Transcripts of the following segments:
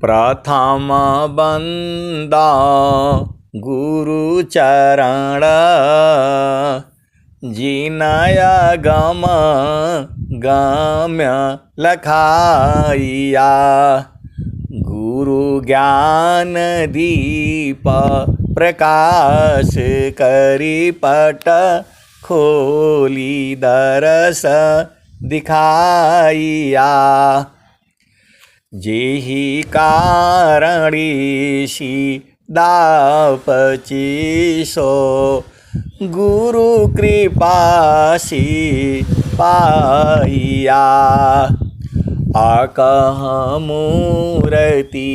प्रथम बंदा गुरु चरण, जिनया गम गम्य लखाइया। गुरु ज्ञान दीप प्रकाश करी पट, खोली दरस दिखाइया। जेहि कारणीषि दापचिसो, गुरु कृपासी पाइया। आकह मूरति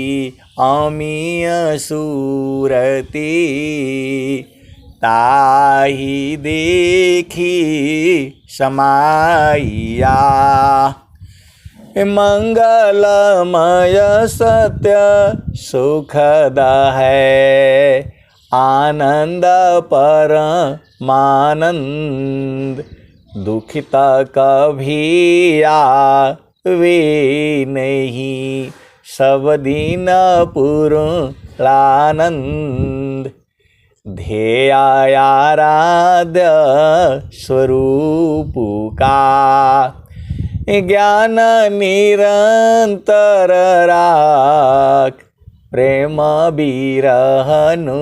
अमीय सूरति, ताहि देखी समाइया। मंगलमय सत्य सुखद है, आनंद परमानंद। दुखित कभी आवे नहीं, सब दिन पूर्णानंद। ध्येय आराध्य स्वरूप का, ज्ञान निरंतर राख। प्रेम बिरहनु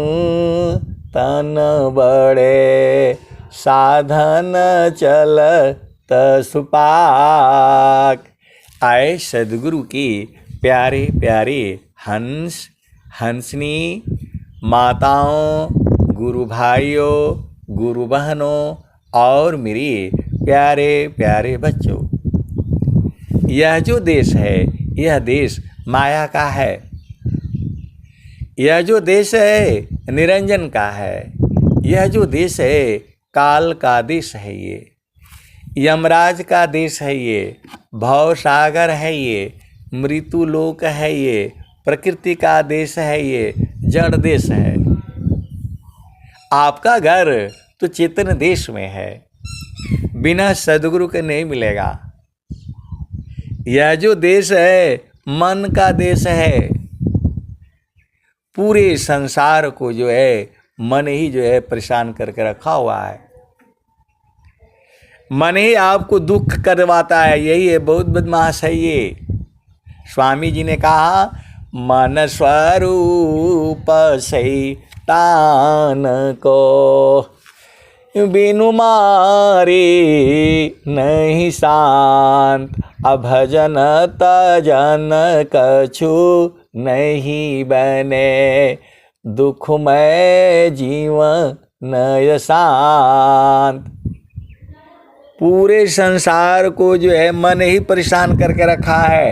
तन बड़े, साधन चलत सुपाक। आए सदगुरु के प्यारे प्यारे हंस हंसनी, माताओं, गुरु भाइयों, गुरु बहनों और मेरे प्यारे प्यारे बच्चों। यह जो देश है, यह देश माया का है। यह जो देश है निरंजन का है। यह जो देश है काल का देश है। ये यमराज का देश है। ये भव सागर है। ये मृत्यु लोक है। ये प्रकृति का देश है। ये जड़ देश है। आपका घर तो चेतन देश में है, बिना सदगुरु के नहीं मिलेगा। यह जो देश है मन का देश है। पूरे संसार को जो है मन ही जो है परेशान करके रखा हुआ है। मन ही आपको दुख करवाता है। यही है, बहुत बदमाश है ये। स्वामी जी ने कहा, मन स्वरूप शैतान को, बिनु मारे नहीं शांत। अभजन तजन कछु नहीं बने, दुखमय जीवन नय शांत। पूरे संसार को जो है मन ही परेशान करके रखा है,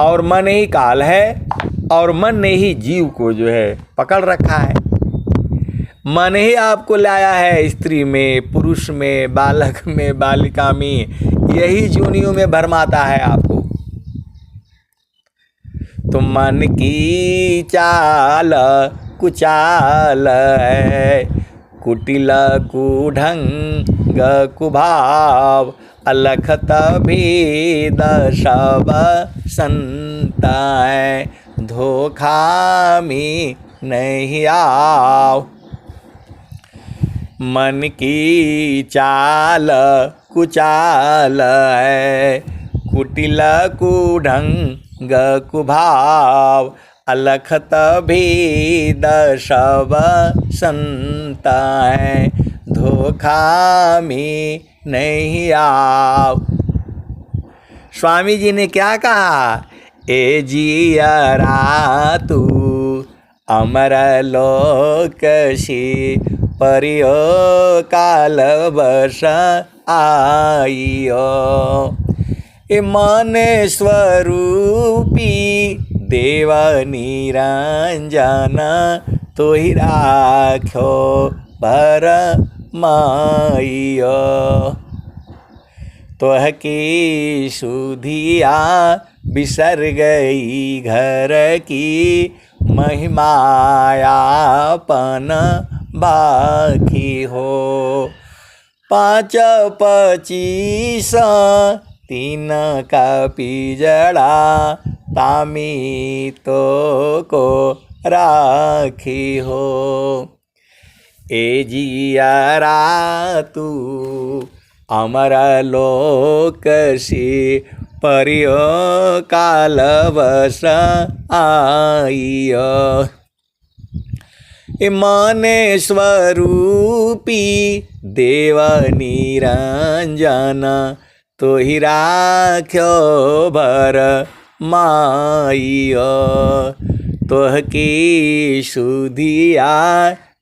और मन ही काल है, और मन ने ही जीव को जो है पकड़ रखा है। मन ही आपको लाया है स्त्री में, पुरुष में, बालक में, बालिका में, यही जोनियों में भरमाता है आपको। तो मन की चाल कुचाल है, कुटिल कुढंग कुभाव। अलखत भेद सब संता है, धोखा में नहीं आओ। मन की चाल कुचाल है, कुटिल कुढंग कुभाव। अलखत भेद सब संता है, धोखा में नहीं आओ। स्वामी जी ने क्या कहा? ए जियरा तू अमर लोक से परियो काल वर्ष आइयो। ए मन स्वरूपी देव निरंजन, तो ही राख्यो पर माइयो। तोह की सुधिया बिसर गई घर की, महिमायापन बाकी हो। 5 25 3 का पिजड़ा, तामी तो को राखी हो। ए जियरा तू अमर लोक सी परियो कालवश आइयो। मने स्वरूपी देव निरंजन तो ही राख्यो भर माइयो। तोह की सुधिया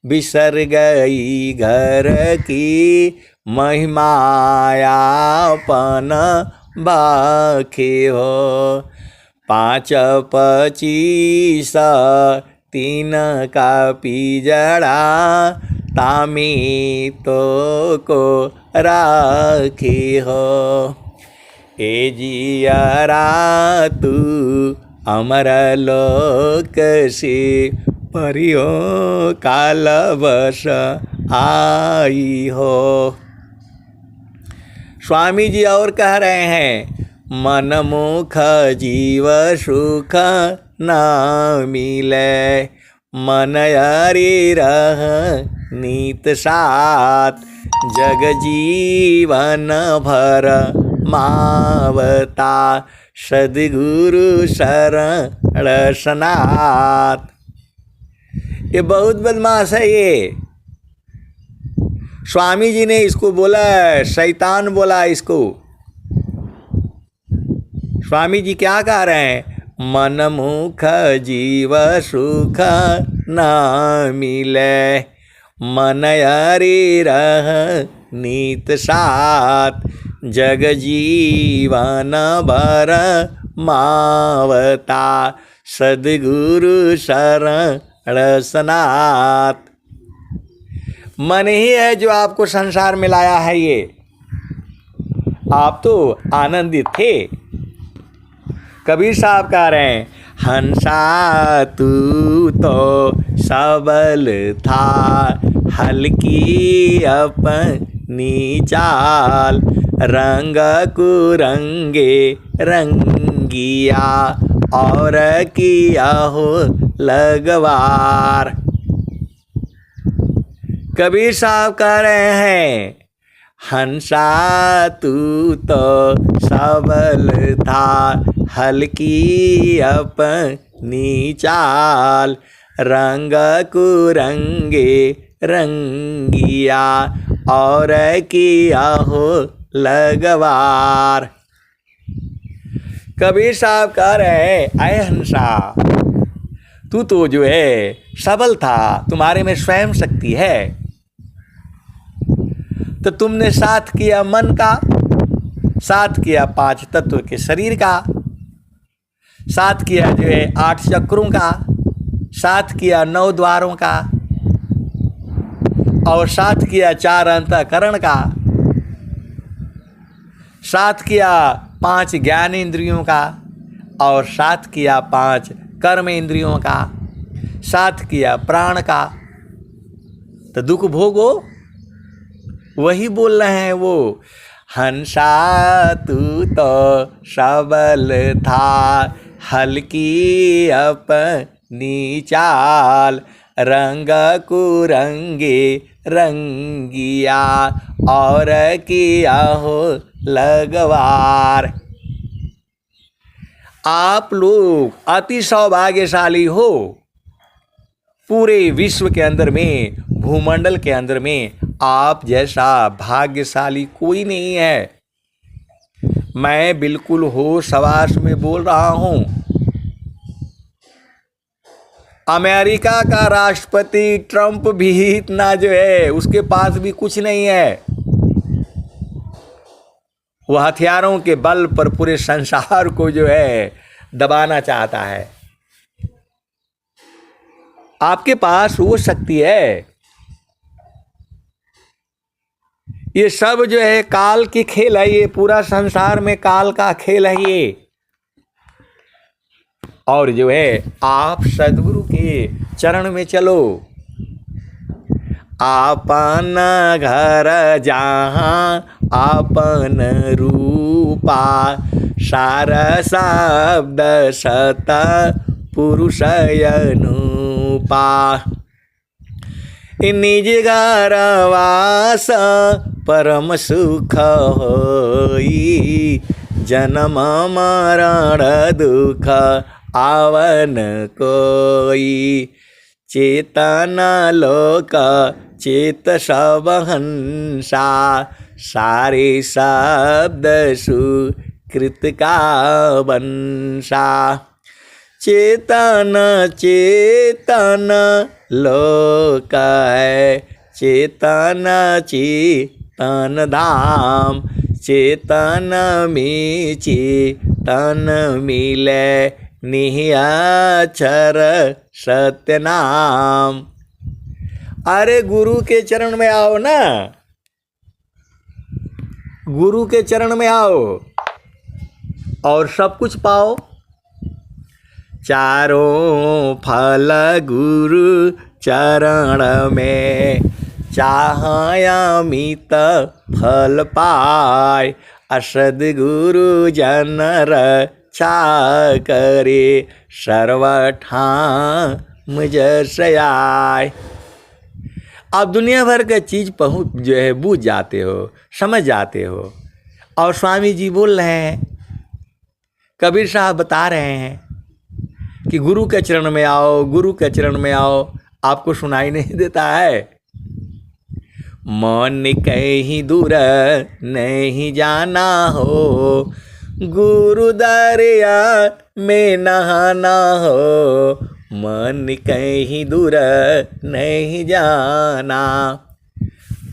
बिसर गई घर की महिमायापन बाखे हो। 5 25 3 का पिजड़ा तामी तो को राखी हो। ए जियरा तू अमर लोक से परियो कालवश आई हो। स्वामी जी और कह रहे हैं, मन मुख जीव सुख न मिले, मन हरि रह नीत साथ, जग जीवन भर मावता, सद्गुरु शरण सनाथ। ये बहुत बदमाश है ये। स्वामी जी ने इसको बोला, शैतान बोला इसको। स्वामी जी क्या कह रहे हैं? मन मुख जीव सुख न मिले, मन हरि रह नीत साथ, जग जीवन भर मावता, सद्गुरु शरण सनाथ। मन ही है जो आपको संसार में लाया है। ये आप तो आनंदित थे। कबीर साहब कह रहे हैं, हंसा तू तो सबल था, हल्की अपनी चाल, रंग कुरंगे रंगिया, और किया हो लगवार। कबीर साहब कह रहे हैं, हंसा तू तो सबल था, हल्की अपनी चाल, रंग कुरंगे रंगिया, और किया हो लगवार। कबीर साहब कह रहे हैं, अय हंसा, तू तो जो है सबल था, तुम्हारे में स्वयं शक्ति है, तो तुमने साथ किया मन का, साथ किया 5 तत्व के शरीर का, साथ किया जो है 8 चक्रों का, साथ किया 9 द्वारों का, और साथ किया 4 अंतःकरण का, साथ किया 5 ज्ञान इंद्रियों का, और साथ किया 5 कर्म इंद्रियों का, साथ किया प्राण का। तो दुख भोगो, वही बोल रहे हैं वो, हंसा तू तो सबल था, हल्की अपनी चाल, रंग कुरंगे रंगिया, और किया हो लगवार। आप लोग अति सौभाग्यशाली हो। पूरे विश्व के अंदर में, भूमंडल के अंदर में आप जैसा भाग्यशाली कोई नहीं है। मैं बिल्कुल होश हवास में बोल रहा हूं। अमेरिका का राष्ट्रपति ट्रंप भी इतना जो है, उसके पास भी कुछ नहीं है। वह हथियारों के बल पर पूरे संसार को जो है दबाना चाहता है। आपके पास वो शक्ति है। ये सब जो है काल की खेल है। ये पूरा संसार में काल का खेल है ये। और जो है आप सद्गुरु के चरण में चलो। आपन घर जहाँ आपन रूपा, सार शब्द सत पुरुष अनुपा। निज घर वास परम सुख होई, जन्म मरण दुख आवन कोई। चेतन लोक चेत सब हंसा, सारे शब्द सुकृत का वंशा। चेतन चेतन लोक है, चेतन चेतन धाम। चेतन में चेतन मिले, निहियाक्षर सत्य नाम। अरे गुरु के चरण में आओ ना, गुरु के चरण में आओ और सब कुछ पाओ। चारों फल गुरु चरण में, चाहयामित फल पाय। असद्गुरु जन रक्षा करे, सर्वठाम जस आय। आप दुनिया भर का चीज़ पहुँच जो है बूझ जाते हो, समझ जाते हो। और स्वामी जी बोल रहे हैं, कबीर साहब बता रहे हैं कि गुरु के चरण में आओ, गुरु के चरण में आओ। आपको सुनाई नहीं देता है? मन कहीं दूर नहीं जाना हो, गुरु दरिया में नहाना हो। मन कहीं दूर नहीं जाना,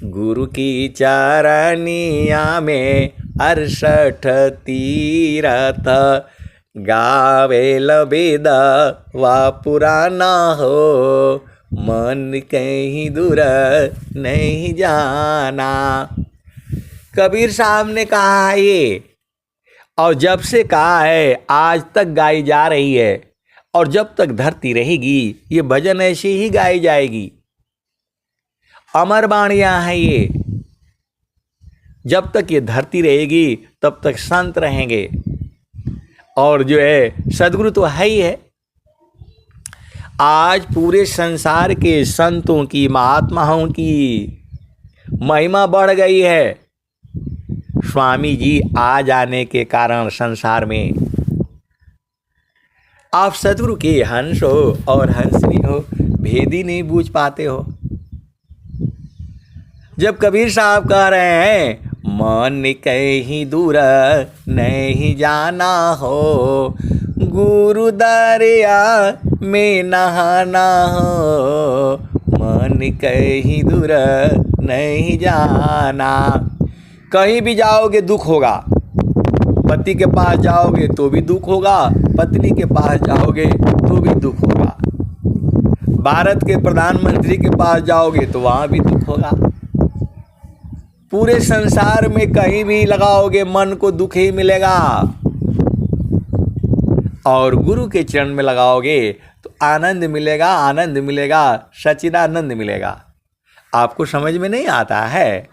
गुरु की चरनिया में 68 तीरथ। गावेल वेद व पुराना हो, मन कहीं दूर नहीं जाना। कबीर साहब ने कहा है ये, और जब से कहा है आज तक गाई जा रही है। और जब तक धरती रहेगी ये भजन ऐसे ही गाई जाएगी। अमर वाणियाँ हैं ये। जब तक ये धरती रहेगी तब तक संत रहेंगे। और जो है सद्गुरु तो है ही है। आज पूरे संसार के संतों की, महात्माओं की महिमा बढ़ गई है स्वामी जी आ जाने के कारण संसार में। आप सद्गुरु के हंस हो और हंसनी हो, भेद ही नहीं बूझ पाते हो। जब कबीर साहब कह रहे हैं मन कहीं दूर नहीं जाना हो, गुरु दरिया में नहाना हो। मन कहीं दूर नहीं जाना, कहीं भी जाओगे दुख होगा। पति के पास जाओगे तो भी दुख होगा, पत्नी के पास जाओगे तो भी दुख होगा। भारत के प्रधानमंत्री के पास जाओगे तो वहाँ भी दुख होगा। पूरे संसार में कहीं भी लगाओगे मन को दुख ही मिलेगा। और गुरु के चरण में लगाओगे तो आनंद मिलेगा, आनंद मिलेगा, सच्चिदानंद मिलेगा। आपको समझ में नहीं आता है?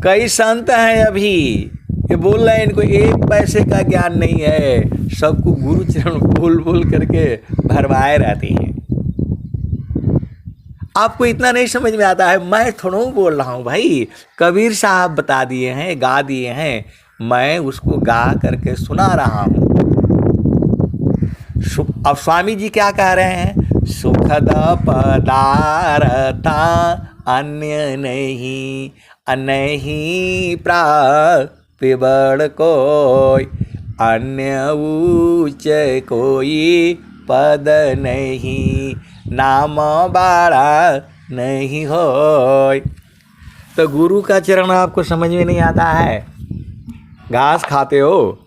कई संत हैं अभी ये बोल रहे हैं इनको एक पैसे का ज्ञान नहीं है, सबको गुरु चरण बोल बोल करके भरवाए रहते हैं। आपको इतना नहीं समझ में आता है? मैं थोड़ा बोल रहा हूँ भाई, कबीर साहब बता दिए हैं, गा दिए हैं, मैं उसको गा करके सुना रहा हूँ। अब स्वामी जी क्या कह रहे हैं? सुखद पदार्था अन्य नहीं, नहीं प्राप्य कोई, अन्य ऊंच कोई पद नहीं, नाम बड़ा नहीं होय। तो गुरु का चरण आपको समझ में नहीं आता है? घास खाते हो।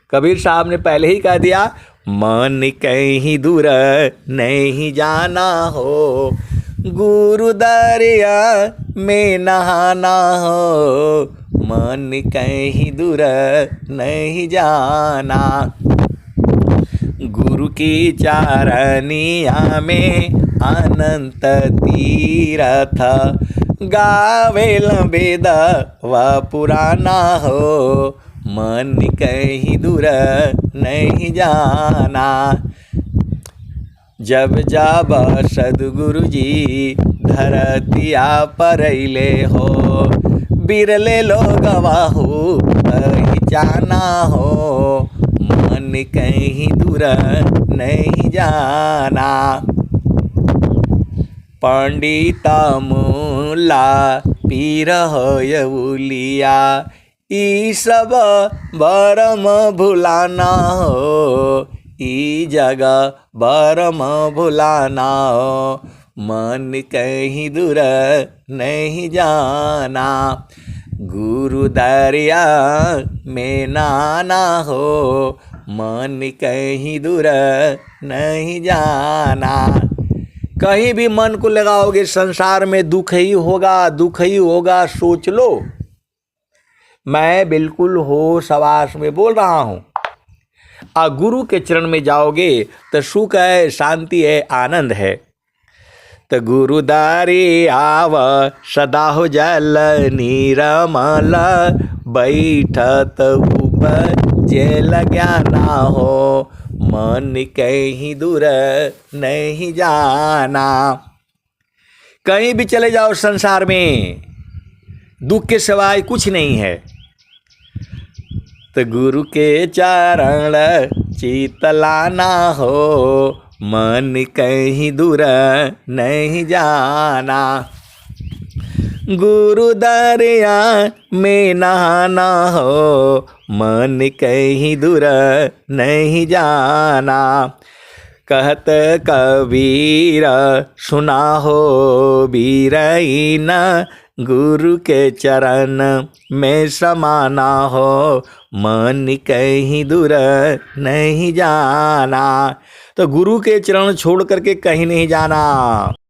कबीर साहब ने पहले ही कह दिया मन कहीं दूर नहीं जाना हो, गुरु दरिया में नहाना हो। मन कहीं दूर नहीं जाना, गुरु की चरनिया में अनंत तीरथ। गावेल वेद व पुराना हो, मन कहीं दूर नहीं जाना। जब जाब सदगुरु जी धरतिया परैले हो, बिरले लोग वाहू पहचाना हो, मन कहीं दूर नहीं जाना। पंडिता मुल्ला पीर होयउलिया, ई सब बरम भुलाना हो, ई जगह बरम भुलाना हो, मन कहीं दूर नहीं जाना। गुरु दरिया में नाना हो, मन कहीं दूर नहीं जाना। कहीं भी मन को लगाओगे संसार में दुख ही होगा, दुख ही होगा। सोच लो, मैं बिल्कुल होश हवास में बोल रहा हूँ। गुरु के चरण में जाओगे तो सुख है, शांति है, आनंद है। तो गुरुदारी आव सदा हो जल नीरमल, बैठत उपजेल ज्ञाना हो, मन कहीं दूर नहीं जाना। कहीं भी चले जाओ संसार में, दुख के सिवाय कुछ नहीं है। तो गुरु के चरण चितलाना हो, मन कहीं दूर नहीं जाना। गुरु दरिया में नहाना हो, मन कहीं दूर नहीं जाना। कहत कबीर सुना हो बीरहीन, गुरु के चरण में समाना हो, मन कहीं दूर नहीं जाना। तो गुरु के चरण छोड़ करके कहीं नहीं जाना।